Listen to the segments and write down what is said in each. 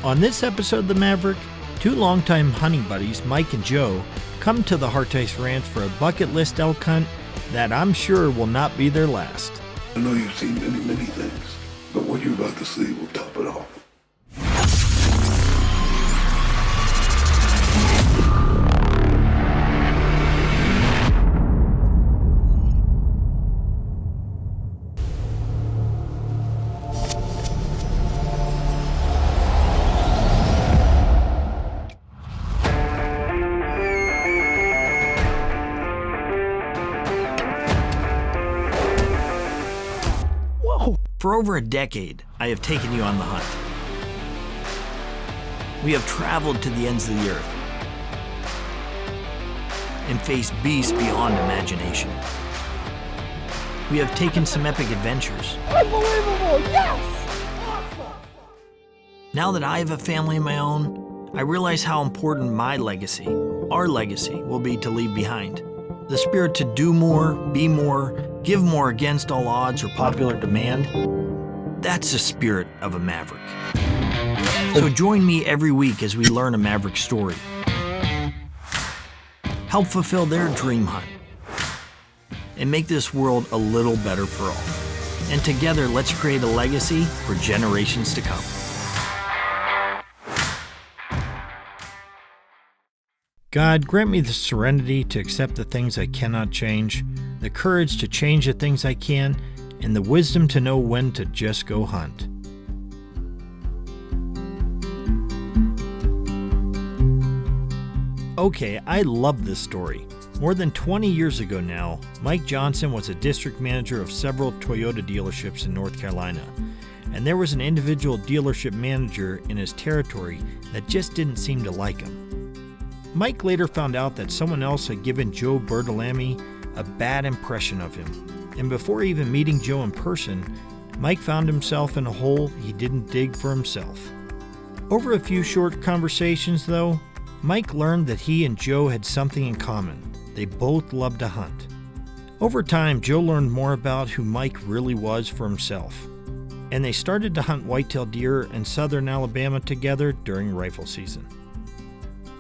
On this episode of The Maverick, two longtime hunting buddies, Mike and Joe, come to the Harteis Ranch for a bucket list elk hunt that I'm sure will not be their last. I know you've seen many things, but what you're about to see will top it all. For over a decade, I have taken you on the hunt. We have traveled to the ends of the earth and faced beasts beyond imagination. We have taken some epic adventures. Unbelievable, yes! Awesome! Now that I have a family of my own, I realize how important my legacy, our legacy, will be to leave behind. The spirit to do more, be more, give more against all odds or popular demand. That's the spirit of a Maverick. So join me every week as we learn a Maverick story. Help fulfill their dream hunt. And make this world a little better for all. And together, let's create a legacy for generations to come. God, grant me the serenity to accept the things I cannot change, the courage to change the things I can, and the wisdom to know when to just go hunt. Okay, I love this story. More than 20 years ago now, Mike Johnson was a district manager of several Toyota dealerships in North Carolina, and there was an individual dealership manager in his territory that just didn't seem to like him. Mike later found out that someone else had given Joe Bertolami a bad impression of him, and before even meeting Joe in person, Mike found himself in a hole he didn't dig for himself. Over a few short conversations, though, Mike learned that he and Joe had something in common. They both loved to hunt. Over time, Joe learned more about who Mike really was for himself, and they started to hunt whitetail deer in southern Alabama together during rifle season.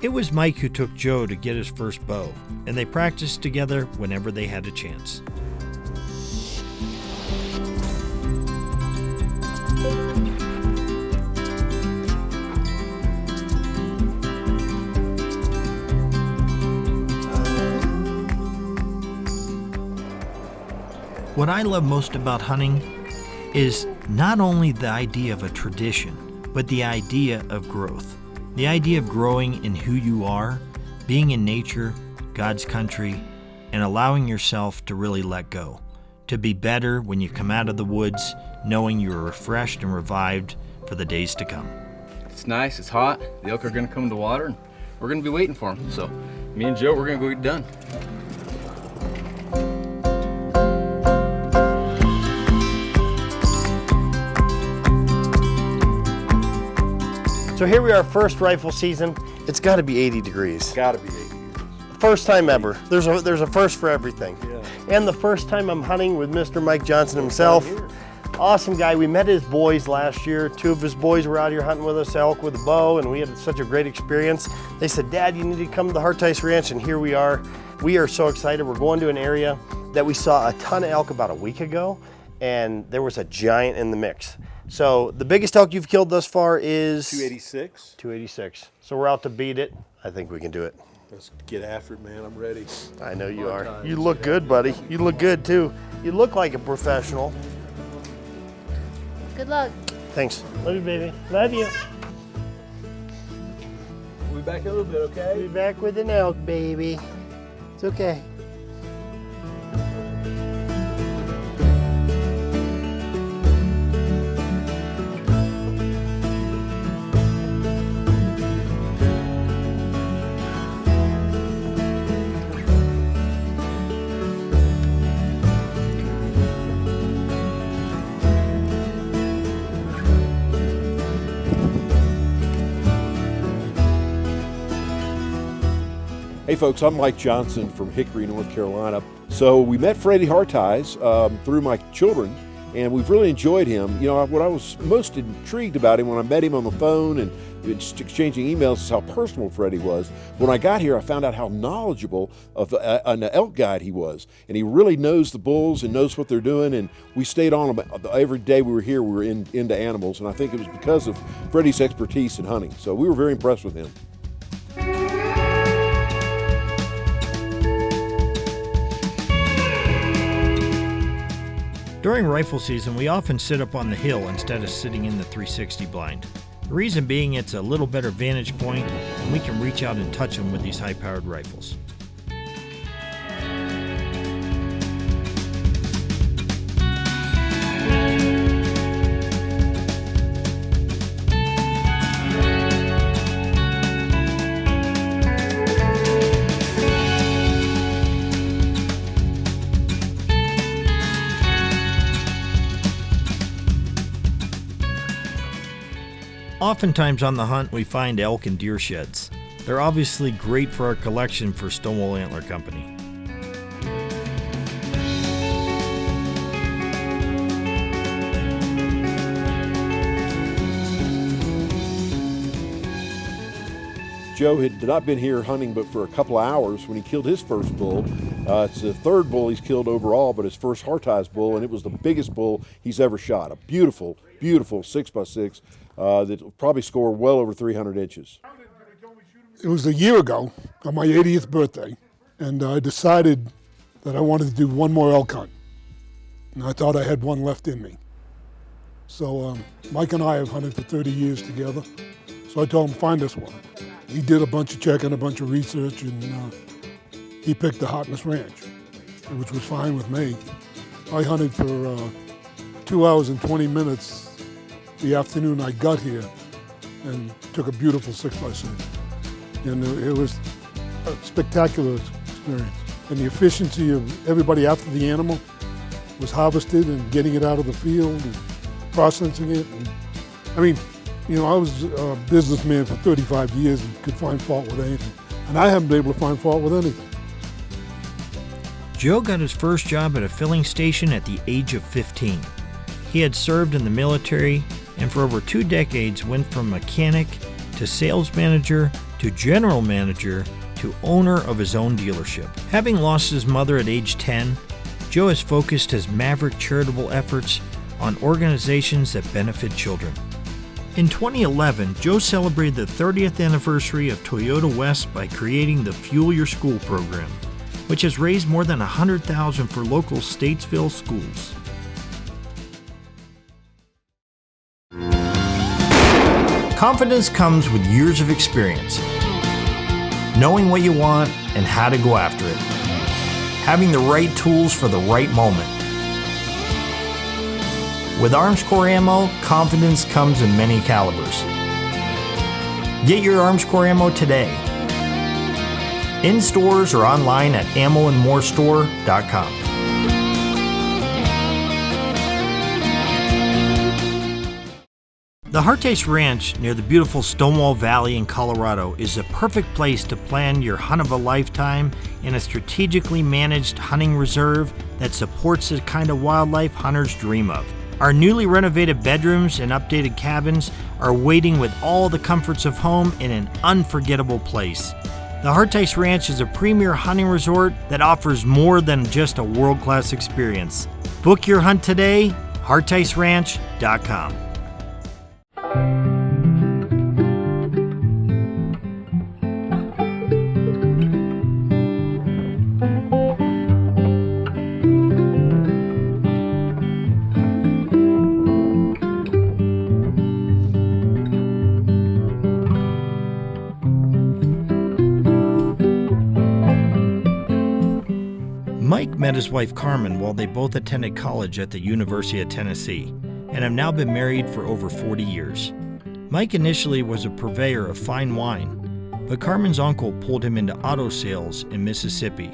It was Mike who took Joe to get his first bow, and they practiced together whenever they had a chance. What I love most about hunting is not only the idea of a tradition, but the idea of growth. The idea of growing in who you are, being in nature, God's country, and allowing yourself to really let go. To be better when you come out of the woods, knowing you are refreshed and revived for the days to come. It's nice, it's hot, the elk are gonna come to water, and we're gonna be waiting for them. So me and Joe, we're gonna go get done. So here we are, first rifle season. It's got to be 80 degrees. Gotta be 80 years. First time ever. There's a first for everything. Yeah. And the first time I'm hunting with Mr. Mike Johnson himself. Awesome guy. We met his boys last year. Two of his boys were out here hunting with us, elk with a bow, and we had such a great experience. They said, Dad, you need to come to the Harteis Ranch, and here we are. We are so excited. We're going to an area that we saw a ton of elk about a week ago, and there was a giant in the mix. So the biggest elk you've killed thus far is 286. 286. So we're out to beat it. I think we can do it. Let's get after it, man. I'm ready. I know you are. You look good, buddy. You look good too. You look like a professional. Good luck. Thanks. Love you, baby. Love you. We'll be back in a little bit, okay? Be back with an elk, baby. It's okay. Hey folks, I'm Mike Johnson from Hickory, North Carolina. So we met Freddie Harteis through my children, and we've really enjoyed him. You know, what I was most intrigued about him when I met him on the phone and just exchanging emails is how personal Freddie was. When I got here, I found out how knowledgeable of an elk guide he was, and he really knows the bulls and knows what they're doing. And we stayed on him every day we were here. We were into animals, and I think it was because of Freddie's expertise in hunting. So we were very impressed with him. During rifle season, we often sit up on the hill instead of sitting in the 360 blind. The reason being it's a little better vantage point and we can reach out and touch them with these high-powered rifles. Oftentimes on the hunt, we find elk and deer sheds. They're obviously great for our collection for Stonewall Antler Company. Joe had not been here hunting but for a couple of hours when he killed his first bull. It's the third bull he's killed overall, but his first Harteis bull, and it was the biggest bull he's ever shot. A beautiful, beautiful 6x6 that will probably score well over 300 inches. It was a year ago on my 80th birthday, and I decided that I wanted to do one more elk hunt. And I thought I had one left in me. So Mike and I have hunted for 30 years together. So I told him, find us one. He did a bunch of checking, a bunch of research, and he picked the Harteis Ranch, which was fine with me. I hunted for 2 hours and 20 minutes the afternoon I got here and took a beautiful 6x6. And it was a spectacular experience. And the efficiency of everybody after the animal was harvested and getting it out of the field and processing it. And, I mean, you know, I was a businessman for 35 years and could find fault with anything. And I haven't been able to find fault with anything. Joe got his first job at a filling station at the age of 15. He had served in the military and for over 2 decades went from mechanic to sales manager to general manager to owner of his own dealership. Having lost his mother at age 10, Joe has focused his Maverick charitable efforts on organizations that benefit children. In 2011, Joe celebrated the 30th anniversary of Toyota West by creating the Fuel Your School program, which has raised more than $100,000 for local Statesville schools. Confidence comes with years of experience, knowing what you want and how to go after it, having the right tools for the right moment. With ArmsCore ammo, confidence comes in many calibers. Get your ArmsCore ammo today, in stores or online at ammoandmorestore.com. The Harteis Ranch near the beautiful Stonewall Valley in Colorado is a perfect place to plan your hunt of a lifetime in a strategically managed hunting reserve that supports the kind of wildlife hunters dream of. Our newly renovated bedrooms and updated cabins are waiting with all the comforts of home in an unforgettable place. The Harteis Ranch is a premier hunting resort that offers more than just a world-class experience. Book your hunt today, harteisranch.com. Mike met his wife Carmen while they both attended college at the University of Tennessee and have now been married for over 40 years. Mike initially was a purveyor of fine wine, but Carmen's uncle pulled him into auto sales in Mississippi,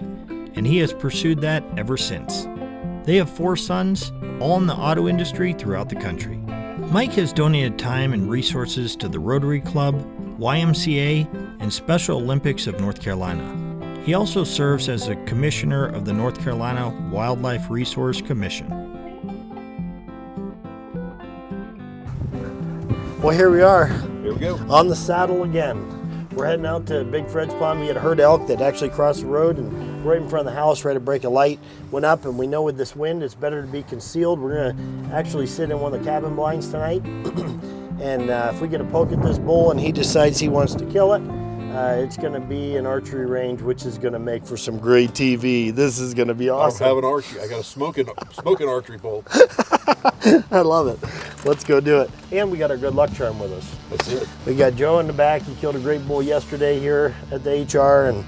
and he has pursued that ever since. They have 4 sons, all in the auto industry throughout the country. Mike has donated time and resources to the Rotary Club, YMCA, and Special Olympics of North Carolina. He also serves as a commissioner of the North Carolina Wildlife Resource Commission. Well, here we are. Here we go. On the saddle again. We're heading out to Big Fred's Pond. We had a herd elk that actually crossed the road and right in front of the house, ready to break a light. Went up, and we know with this wind, it's better to be concealed. We're gonna actually sit in one of the cabin blinds tonight. And if we get a poke at this bull and he decides he wants to kill it, it's gonna be an archery range, which is gonna make for some great TV. This is gonna be awesome. I don't have an archery. I got a smoking archery bowl. I love it. Let's go do it. And we got our good luck charm with us. That's it. We got Joe in the back. He killed a great bull yesterday here at the HR, and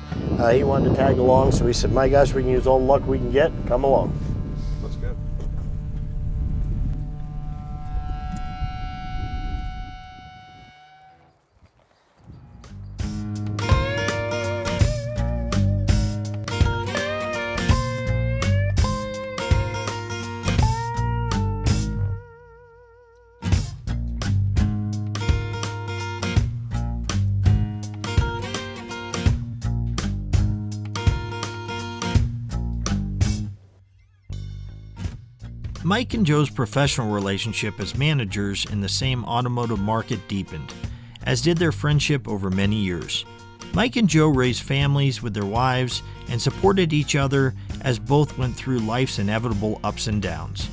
he wanted to tag along. So we said, my gosh, we can use all the luck we can get. Come along. Let's go. Mike and Joe's professional relationship as managers in the same automotive market deepened, as did their friendship over many years. Mike and Joe raised families with their wives and supported each other as both went through life's inevitable ups and downs.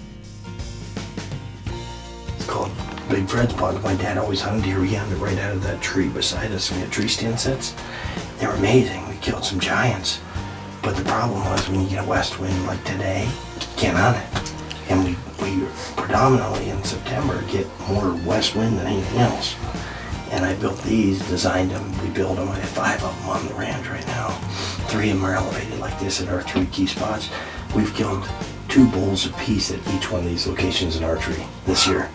It's called Big Fred's Pond. My dad always hunted here. We hunted right out of that tree beside us. We had tree stand sets. They were amazing. We killed some giants. But the problem was when you get a west wind like today, you can't hunt it. And we predominantly in September get more west wind than anything else. And I built these, designed them, we build them. I have 5 of them on the ranch right now. 3 of them are elevated like this at our 3 key spots. We've killed 2 bulls apiece at each one of these locations in archery this year.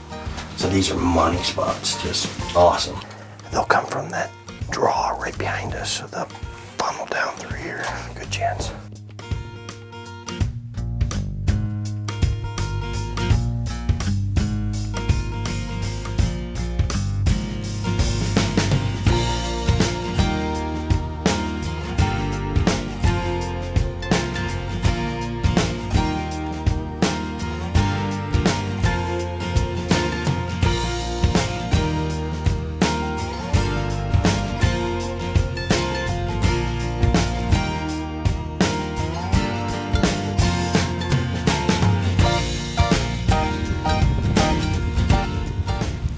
So these are money spots, just awesome. They'll come from that draw right behind us, so they'll funnel down through here. Good chance.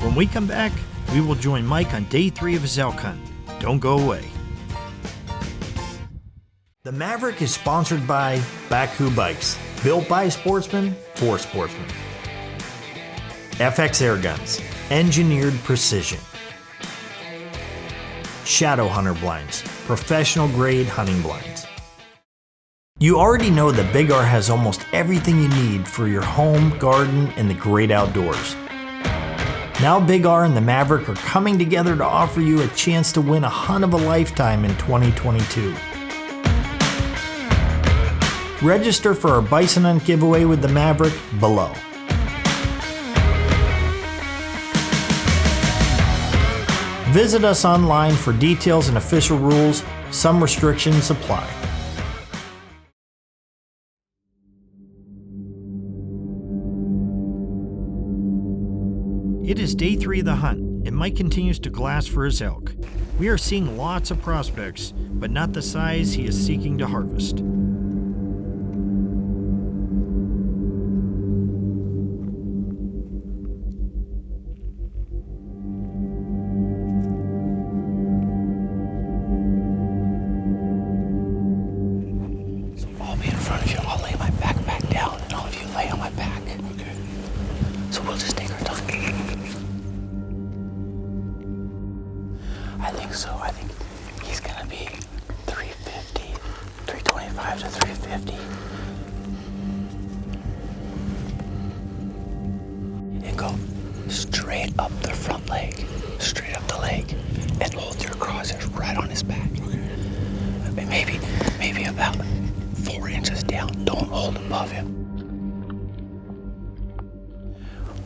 When we come back, we will join Mike on day 3 of his elk hunt. Don't go away. The Maverick is sponsored by Baku Bikes, built by sportsmen for sportsmen. FX Air Guns, engineered precision. Shadow Hunter Blinds, professional grade hunting blinds. You already know that Big R has almost everything you need for your home, garden, and the great outdoors. Now Big R and the Maverick are coming together to offer you a chance to win a hunt of a lifetime in 2022. Register for our Bison Hunt giveaway with the Maverick below. Visit us online for details and official rules. Some restrictions apply. It is day 3 of the hunt, and Mike continues to glass for his elk. We are seeing lots of prospects, but not the size he is seeking to harvest. So I'll be in front of you, I'll lay my backpack down, and all of you lay on my back. Okay. So we'll just take our time. I think so. I think he's gonna be 350, 325 to 350. And go straight up the front leg, straight up the leg, and hold your crosshairs right on his back. Okay. Maybe about 4 inches down. Don't hold above him.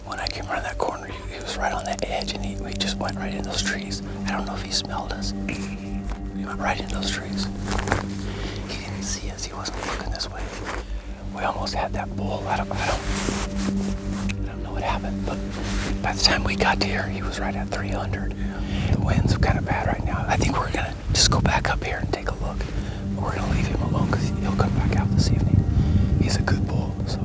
When I came around that corner, he was right on that edge, and we just went right in those trees. I don't know if he smelled us. We went right in those trees. He didn't see us. He wasn't looking this way. We almost had that bull. I don't know what happened. But by the time we got to here, he was right at 300. The wind's kind of bad right now. I think we're gonna just go back up here and take a look. We're gonna leave him alone because he'll come back out this evening. He's a good bull, so.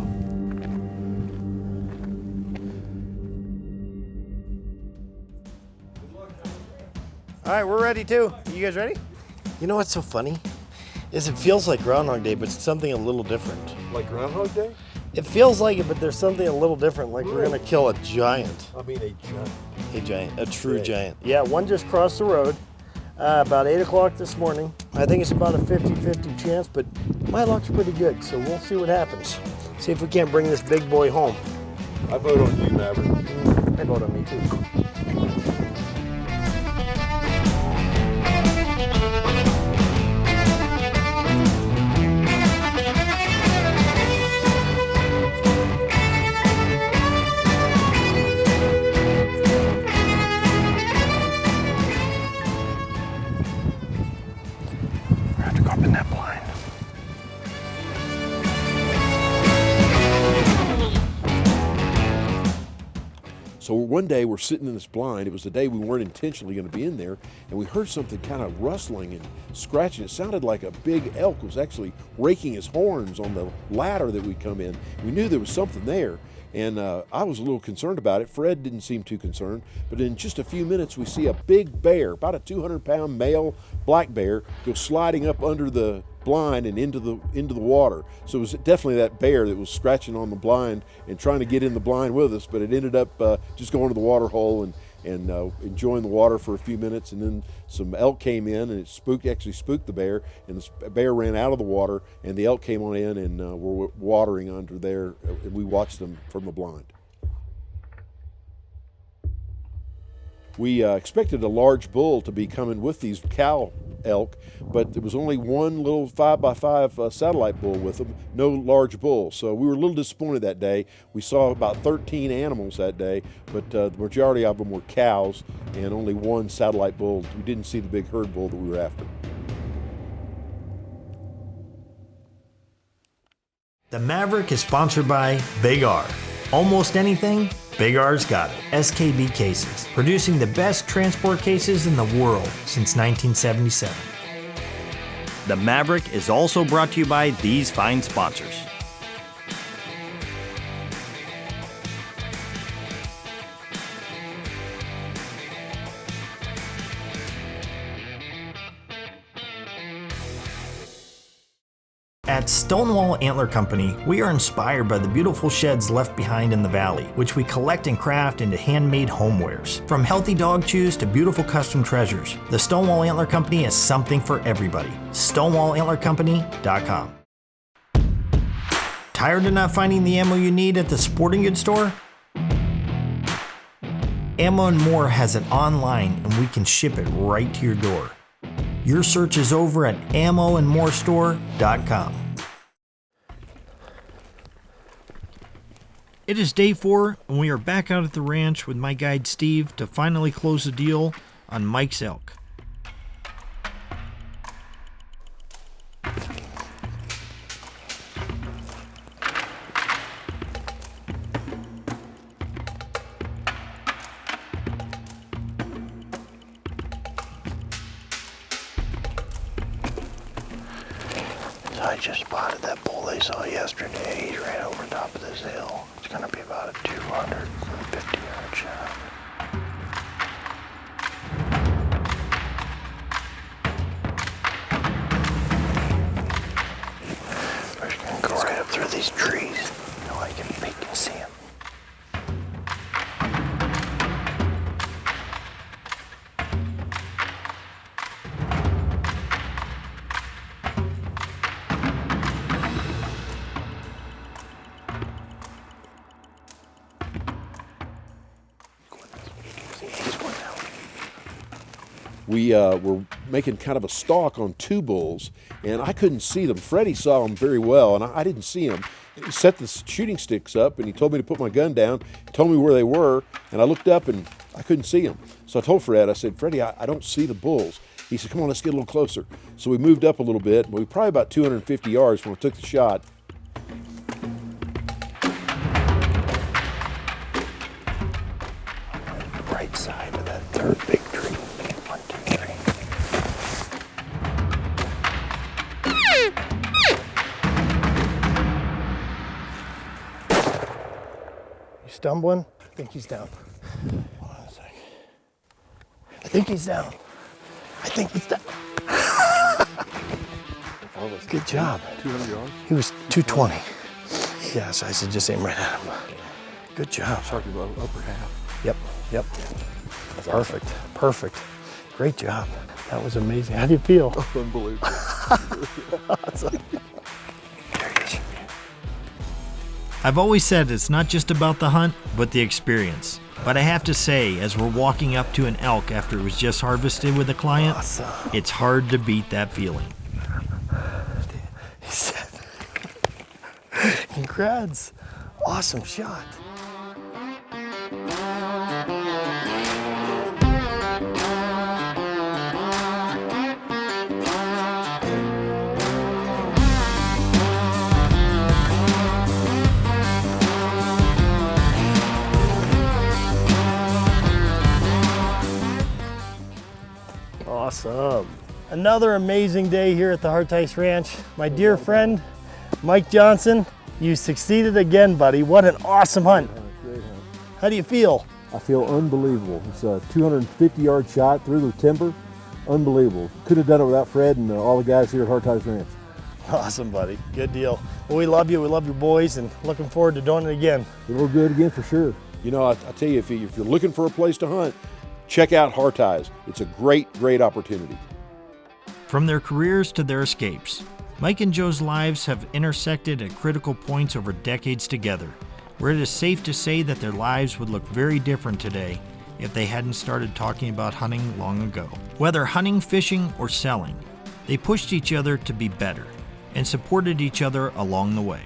All right, we're ready too. You guys ready? You know what's so funny? Is it feels like Groundhog Day, but it's something a little different. Like Groundhog Day? It feels like it, but there's something a little different. Like we're gonna kill a giant. I mean a giant. A giant, a true giant. Yeah, one just crossed the road about 8 o'clock this morning. I think it's about a 50-50 chance, but my luck's pretty good, so we'll see what happens. See if we can't bring this big boy home. I vote on you, Maverick. I vote on me too. So one day we're sitting in this blind. It was the day we weren't intentionally going to be in there, and we heard something kind of rustling and scratching. It sounded like a big elk was actually raking his horns on the ladder that we'd come in. We knew there was something there, and I was a little concerned about it. Fred didn't seem too concerned, but in just a few minutes we see a big bear, about a 200-pound male black bear, go sliding up under the blind and into the water. So it was definitely that bear that was scratching on the blind and trying to get in the blind with us, but it ended up just going to the water hole and enjoying the water for a few minutes, and then some elk came in and it actually spooked the bear, and the bear ran out of the water, and the elk came on in and were watering under there, and we watched them from the blind. We expected a large bull to be coming with these cow elk, but there was only one little 5x5 satellite bull with them, no large bull. So we were a little disappointed that day. We saw about 13 animals that day, but the majority of them were cows and only one satellite bull. We didn't see the big herd bull that we were after. The Maverick is sponsored by Big R. Almost anything, Big R's got it. SKB Cases, producing the best transport cases in the world since 1977. The Maverick is also brought to you by these fine sponsors. At Stonewall Antler Company, we are inspired by the beautiful sheds left behind in the valley, which we collect and craft into handmade homewares. From healthy dog chews to beautiful custom treasures, the Stonewall Antler Company is something for everybody. StonewallAntlerCompany.com. Tired of not finding the ammo you need at the sporting goods store? Ammo & More has it online, and we can ship it right to your door. Your search is over at AmmoandMoreStore.com. It is day 4, and we are back out at the ranch with my guide Steve to finally close the deal on Mike's elk. I just spotted that bull they saw yesterday. He ran over top of this hill. It's going to be about a 250-yard shot. We're just going to go right up through these trees. You know, I can peek and see him. We were making kind of a stalk on two bulls, and I couldn't see them. Freddie saw them very well, and I didn't see them. He set the shooting sticks up, and he told me to put my gun down, told me where they were, and I looked up, and I couldn't see them. So I told Fred, I said, Freddie, I don't see the bulls. He said, come on, let's get a little closer. So we moved up a little bit. We were probably about 250 yards when I took the shot. stumbling? I think he's down. Hold on a sec. I think he's down. I think he's down. Good job. 200 yards? He was 220. Yeah, so I said just aim right at him. Good job. Talking about upper half. Yep, yep. Perfect, perfect. Great job. That was amazing. How do you feel? Unbelievable. Awesome. There he is. I've always said it's not just about the hunt, but the experience. But I have to say, as we're walking up to an elk after it was just harvested with a client, Awesome. it's hard to beat that feeling. He said, congrats. Awesome shot. Awesome. Another amazing day here at the Harteis Ranch. My dear friend, Mike Johnson, you succeeded again, buddy. What an awesome hunt. Great hunt. How do you feel? I feel unbelievable. It's a 250-yard shot through the timber. Unbelievable. Couldn't have done it without Fred and all the guys here at Harteis Ranch. Awesome, buddy. Good deal. Well, we love you. We love your boys, and looking forward to doing it again. We'll do it again for sure. You know, I tell you, if you're looking for a place to hunt, check out Harteis. It's a great, great opportunity. From their careers to their escapes, Mike and Joe's lives have intersected at critical points over decades together, where it is safe to say that their lives would look very different today if they hadn't started talking about hunting long ago. Whether hunting, fishing, or selling, they pushed each other to be better and supported each other along the way.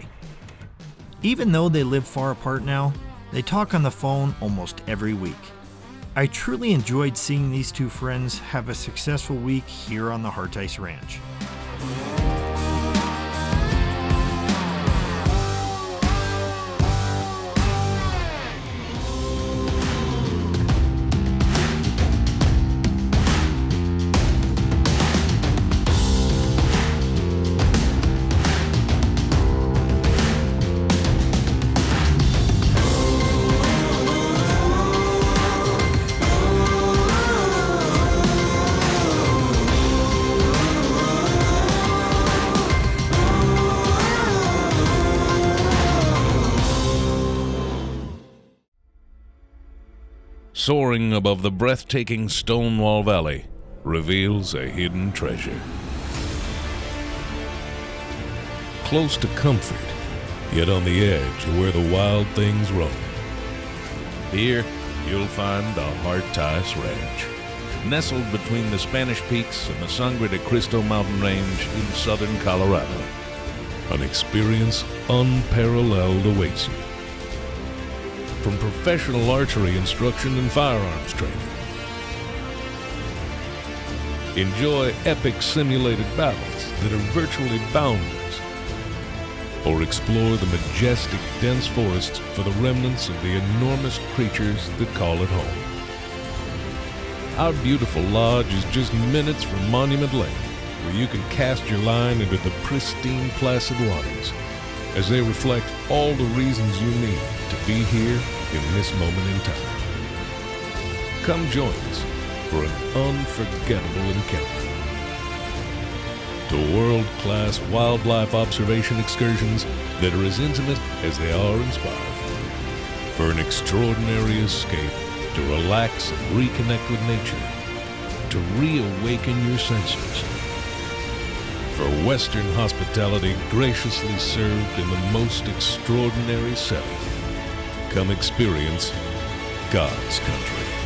Even though they live far apart now, they talk on the phone almost every week. I truly enjoyed seeing these two friends have a successful week here on the Harteis Ranch. Soaring above the breathtaking Stonewall Valley reveals a hidden treasure. Close to comfort, yet on the edge of where the wild things roam. Here, you'll find the Harteis Ranch, nestled between the Spanish Peaks and the Sangre de Cristo mountain range in southern Colorado. An experience unparalleled awaits you. From professional archery instruction and firearms training. Enjoy epic simulated battles that are virtually boundless. Or explore the majestic, dense forests for the remnants of the enormous creatures that call it home. Our beautiful lodge is just minutes from Monument Lake, where you can cast your line into the pristine, placid waters, as they reflect all the reasons you need to be here in this moment in time. Come join us for an unforgettable encounter. To world-class wildlife observation excursions that are as intimate as they are inspiring. For an extraordinary escape to relax and reconnect with nature. To reawaken your senses. For Western hospitality graciously served in the most extraordinary setting. Come experience God's country.